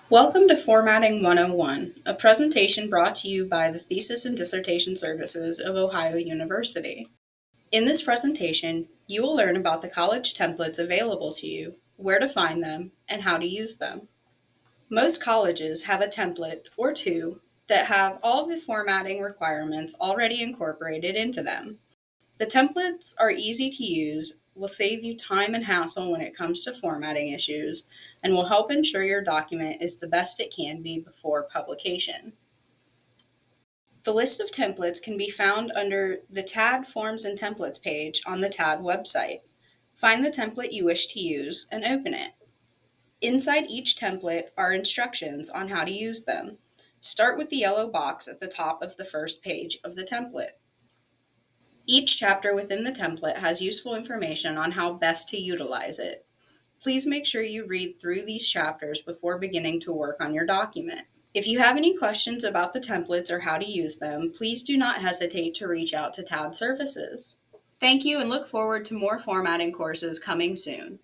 Welcome to Formatting 101, a presentation brought to you by the Thesis and Dissertation Services of Ohio University. In this presentation, you will learn about the college templates available to you, where to find them, and how to use them. Most colleges have a template or two that have all the formatting requirements already incorporated into them. The templates are easy to use, will save you time and hassle when it comes to formatting issues, and will help ensure your document is the best it can be before publication. The list of templates can be found under the TAD Forms and Templates page on the TAD website. Find the template you wish to use and open it. Inside each template are instructions on how to use them. Start with the yellow box at the top of the first page of the template. Each chapter within the template has useful information on how best to utilize it. Please make sure you read through these chapters before beginning to work on your document. If you have any questions about the templates or how to use them, please do not hesitate to reach out to TAD Services. Thank you and look forward to more formatting courses coming soon.